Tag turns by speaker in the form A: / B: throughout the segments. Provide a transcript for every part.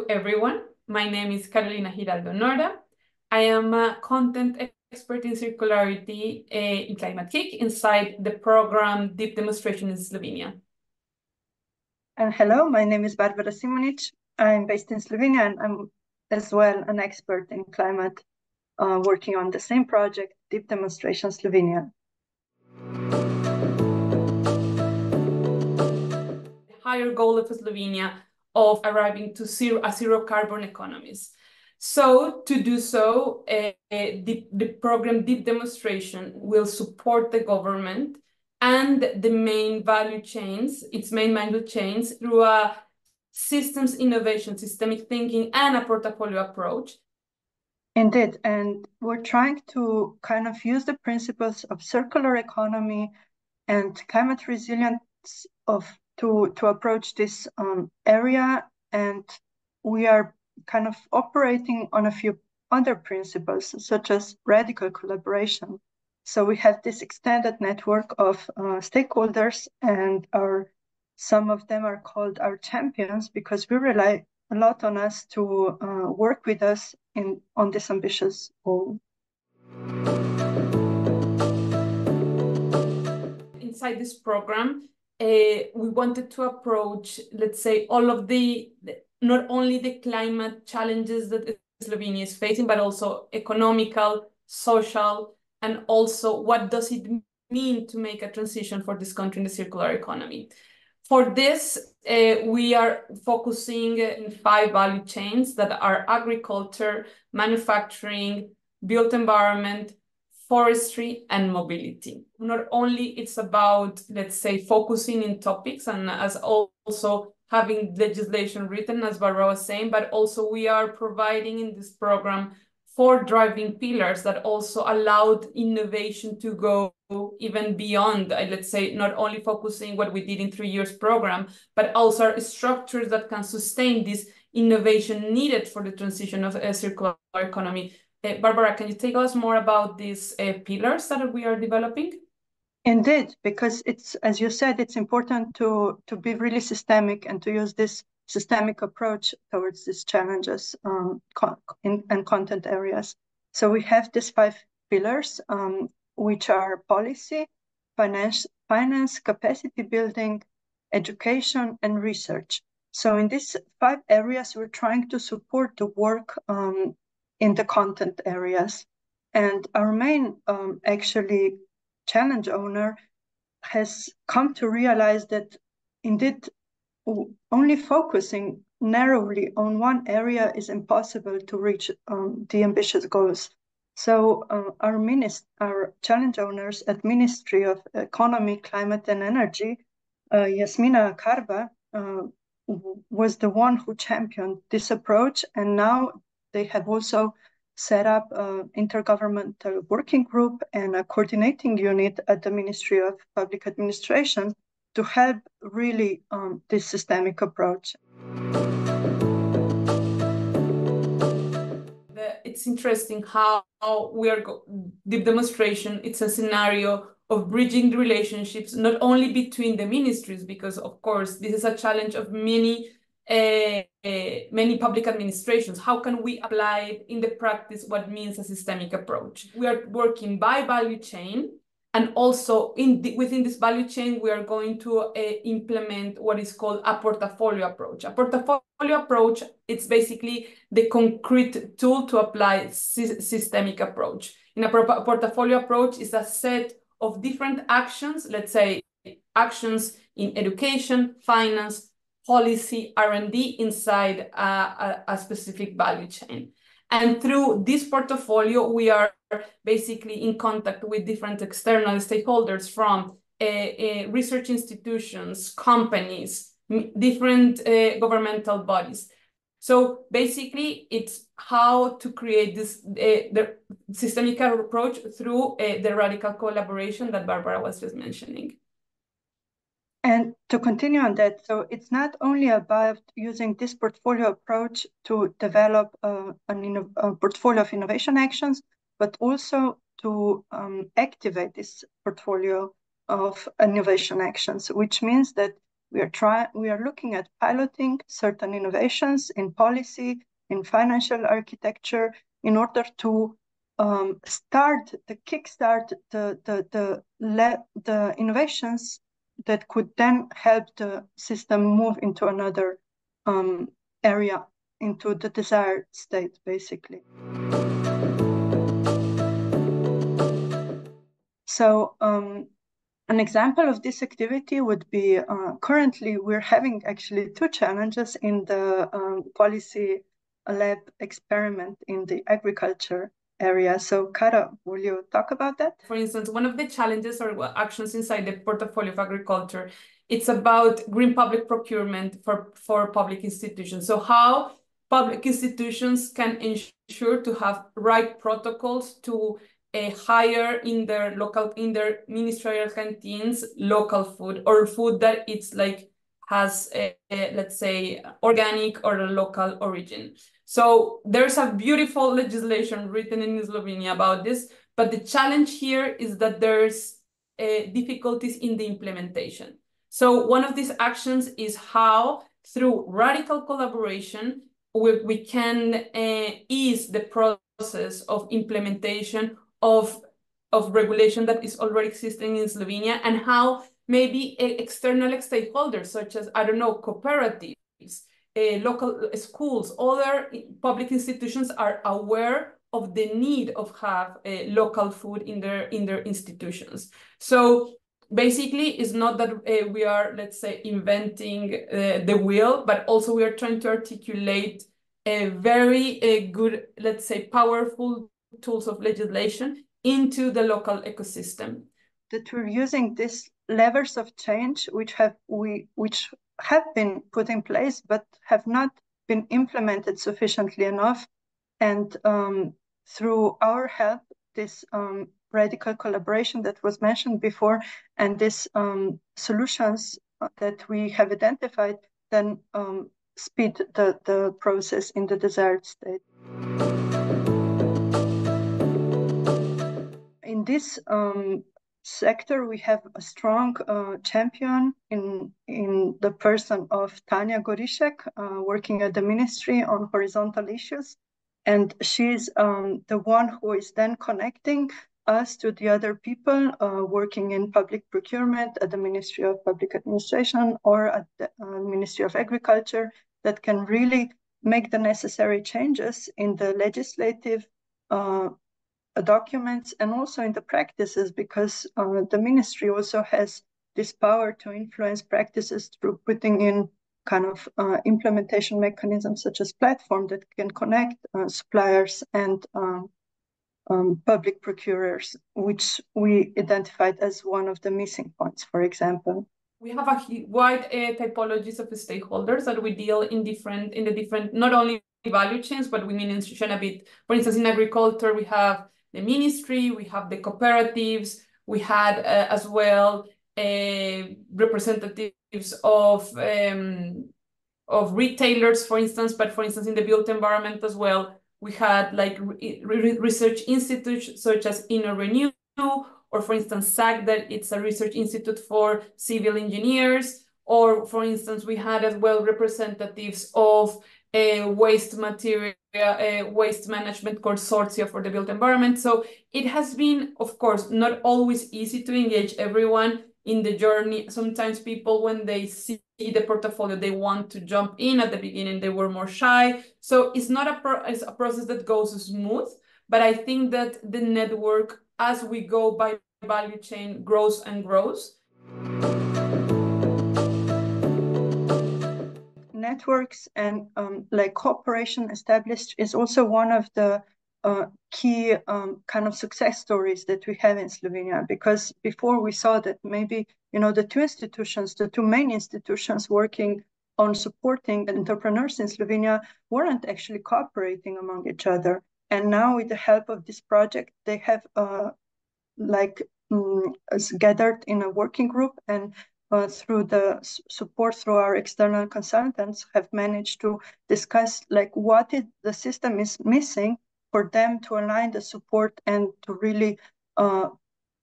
A: Hello, everyone. My name is Carolina Giraldo Norda. I am a content expert in circularity in Climate-KIC inside the program Deep Demonstration in Slovenia.
B: And hello, my name is Barbara Simonič. I'm based in Slovenia and I'm as well an expert in climate, working on the same project, Deep Demonstration Slovenia.
A: The higher goal of Slovenia of arriving to zero carbon economies. So to do so, the program Deep Demonstration will support the government and the main value chains, its main value chains, through a systems innovation, systemic thinking, and a portfolio approach.
B: Indeed, and we're trying to kind of use the principles of circular economy and climate resilience to approach this area, and we are kind of operating on a few other principles, such as radical collaboration. So we have this extended network of stakeholders, and some of them are called our champions because we rely a lot on us to work with us on this ambitious goal.
A: Inside this program, we wanted to approach, let's say, all of not only the climate challenges that Slovenia is facing, but also economical, social, and also what does it mean to make a transition for this country in the circular economy. For this, we are focusing in 5 value chains that are agriculture, manufacturing, built environment, forestry, and mobility. Not only it's about, let's say, focusing in topics and as also having legislation written, as Barbara was saying, but also we are providing in this program 4 driving pillars that also allowed innovation to go even beyond, let's say, not only focusing what we did in 3 years program, but also structures that can sustain this innovation needed for the transition of a circular economy. Barbara, can you tell us more about these pillars that we are developing?
B: Indeed, because it's, as you said, it's important to be really systemic and to use this systemic approach towards these challenges and content areas. So we have these 5 pillars, which are policy, finance, capacity building, education, and research. So in these 5 areas, we're trying to support the work in the content areas. And our main actually challenge owner has come to realize that indeed only focusing narrowly on one area is impossible to reach the ambitious goals. So our challenge owners at Ministry of Economy, Climate and Energy, Jasmina Karba, was the one who championed this approach, and now they have also set up an intergovernmental working group and a coordinating unit at the Ministry of Public Administration to help really this systemic approach.
A: It's interesting how we are Deep Demonstration. It's a scenario of bridging the relationships, not only between the ministries, because of course this is a challenge of many public administrations. How can we apply in the practice what means a systemic approach? We are working by value chain, and also within this value chain, we are going to implement what is called a portfolio approach. A portfolio approach, it's basically the concrete tool to apply systemic approach. In a portfolio approach is a set of different actions, let's say actions in education, finance, policy, R&D inside a specific value chain. And through this portfolio, we are basically in contact with different external stakeholders from research institutions, companies, different governmental bodies. So basically, it's how to create this the systemic approach through the radical collaboration that Barbara was just mentioning.
B: And to continue on that, so it's not only about using this portfolio approach to develop a portfolio of innovation actions, but also to activate this portfolio of innovation actions, which means that we are looking at piloting certain innovations in policy, in financial architecture, in order to kickstart the innovations that could then help the system move into another area, into the desired state, basically. So an example of this activity would be, currently we're having actually 2 challenges in the policy lab experiment in the agriculture area. So Kara, will you talk about that?
A: For instance, one of the challenges or actions inside the portfolio of agriculture, it's about green public procurement for public institutions. So how public institutions can ensure to have right protocols to hire in their ministerial canteens local food, or food that it's like has let's say organic or a local origin. So there's a beautiful legislation written in Slovenia about this, but the challenge here is that there's difficulties in the implementation. So one of these actions is how, through radical collaboration, we can ease the process of implementation of regulation that is already existing in Slovenia, and how maybe external stakeholders, such as, I don't know, cooperatives, local schools, other public institutions are aware of the need of have local food in their institutions. So basically, it's not that we are, let's say, inventing the wheel, but also we are trying to articulate a very good, let's say, powerful tools of legislation into the local ecosystem.
B: That we're using these levers of change, which have been put in place, but have not been implemented sufficiently enough. And through our help, this radical collaboration that was mentioned before, and these solutions that we have identified, then speed the process in the desired state. In this sector, we have a strong champion in the person of Tanja Gorišek, working at the Ministry on horizontal issues. And she's the one who is then connecting us to the other people working in public procurement at the Ministry of Public Administration or at the Ministry of Agriculture, that can really make the necessary changes in the legislative documents and also in the practices, because the ministry also has this power to influence practices through putting in kind of implementation mechanisms such as platform that can connect suppliers and public procurers, which we identified as one of the missing points, for example.
A: We have a wide typologies of stakeholders that we deal in the different, not only value chains, but we mention a bit. For instance, in agriculture, we have the ministry, we have the cooperatives, we had as well representatives of retailers, for instance, but for instance, in the built environment as well, we had like research institutes such as InnoRenew, or for instance, SAC, that it's a research institute for civil engineers, or for instance, we had as well representatives of waste material, waste management consortia for the built environment. So it has been, of course, not always easy to engage everyone in the journey. Sometimes people, when they see the portfolio, they want to jump in. At the beginning, they were more shy. So it's not it's a process that goes smooth, but I think that the network, as we go by value chain, grows and grows.
B: Networks and like cooperation established is also one of the key kind of success stories that we have in Slovenia, because before we saw that maybe, the two main institutions working on supporting entrepreneurs in Slovenia weren't actually cooperating among each other. And now with the help of this project, they have gathered in a working group, and through the support through our external consultants, have managed to discuss what the system is missing for them to align the support and to really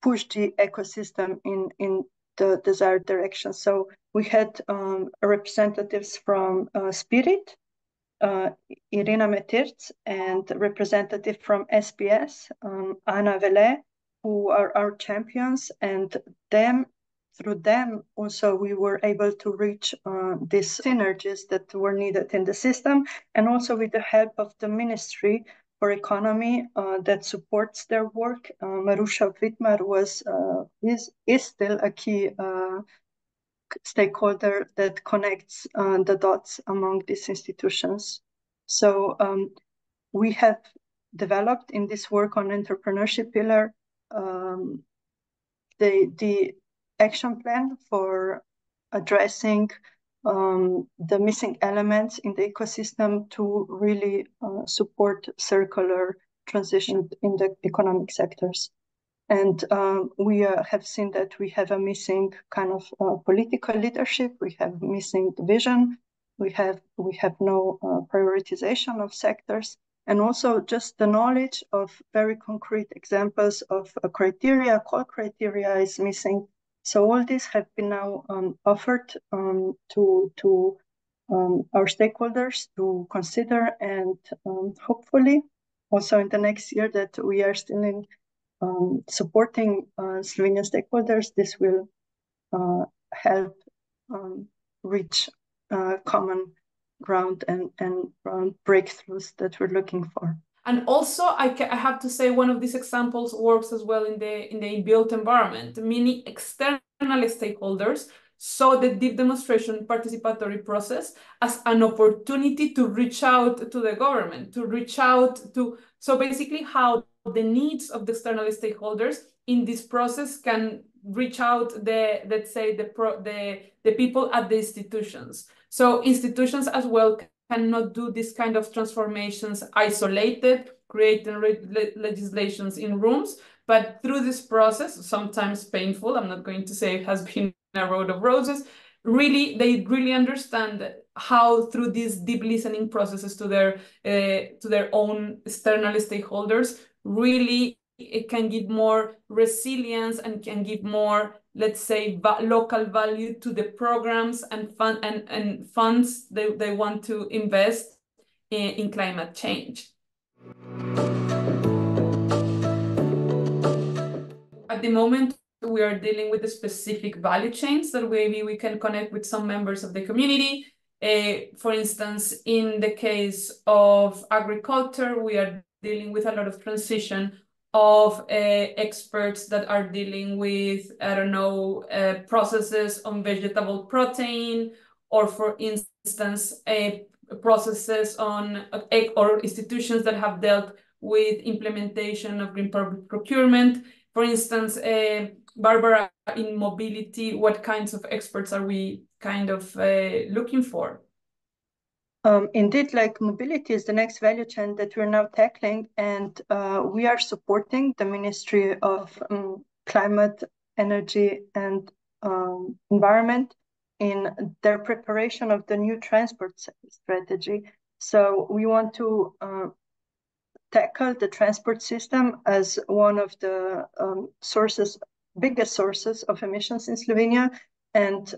B: push the ecosystem in the desired direction. So we had representatives from Spirit, Irina Metirc, and representative from SPS, Anna Vele, who are our champions, and through them also we were able to reach these synergies that were needed in the system, and also with the help of the Ministry for Economy that supports their work. Marusha Wittmer is still a key stakeholder that connects the dots among these institutions. So we have developed in this work on entrepreneurship pillar the action plan for addressing the missing elements in the ecosystem to really support circular transition in the economic sectors. And we have seen that we have a missing kind of political leadership. We have missing vision. We have no prioritization of sectors, and also just the knowledge of very concrete examples of criteria, core criteria is missing. So all these have been now offered to our stakeholders to consider, and hopefully also in the next year that we are still in supporting Slovenian stakeholders, this will help reach common ground and breakthroughs that we're looking for.
A: And also, I have to say, one of these examples works as well in the built environment. Many external stakeholders saw the deep demonstration participatory process as an opportunity to reach out to the government, so basically how the needs of the external stakeholders in this process can reach out the people at the institutions. So institutions as well cannot do this kind of transformations isolated, creating legislations in rooms, but through this process, sometimes painful, I'm not going to say it has been a road of roses, they really understand how through these deep listening processes to their own external stakeholders, really it can give more resilience and can give more, let's say, local value to the programs and funds they want to invest in climate change. At the moment, we are dealing with the specific value chains that maybe we can connect with some members of the community. For instance, in the case of agriculture, we are dealing with a lot of transition of experts that are dealing with, processes on vegetable protein, or for instance, processes on or institutions that have dealt with implementation of green public procurement. For instance, Barbara, in mobility, what kinds of experts are we kind of looking for?
B: Indeed, like mobility is the next value chain that we're now tackling, and we are supporting the Ministry of Climate, Energy and Environment in their preparation of the new transport strategy. So we want to tackle the transport system as one of the biggest sources of emissions in Slovenia, and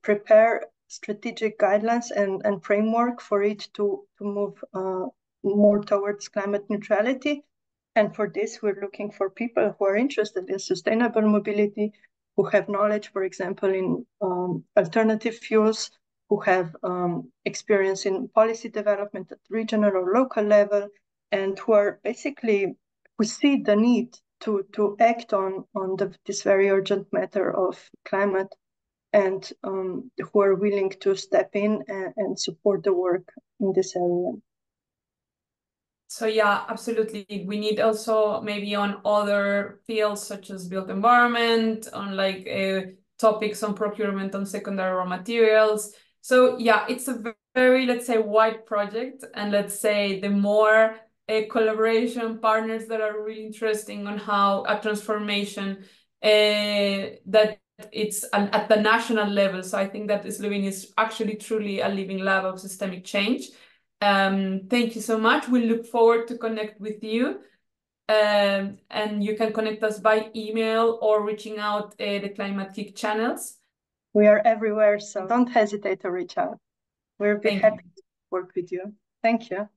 B: prepare strategic guidelines and framework for it to move more towards climate neutrality. And for this, we're looking for people who are interested in sustainable mobility, who have knowledge, for example, in alternative fuels, who have experience in policy development at regional or local level, and who are basically, who see the need to act on this very urgent matter of climate, and who are willing to step in and support the work in this area.
A: So yeah, absolutely. We need also maybe on other fields such as built environment, on like topics on procurement on secondary raw materials. So yeah, it's a very, let's say, wide project. And let's say the more collaboration partners that are really interesting on how a transformation that it's at the national level. So I think that Slovenia is actually truly a living lab of systemic change. Thank you so much. We look forward to connect with you. and you can connect us by email or reaching out the Climate-KIC channels.
B: We are everywhere, so don't hesitate to reach out. We'll be happy to work with you. Thank you.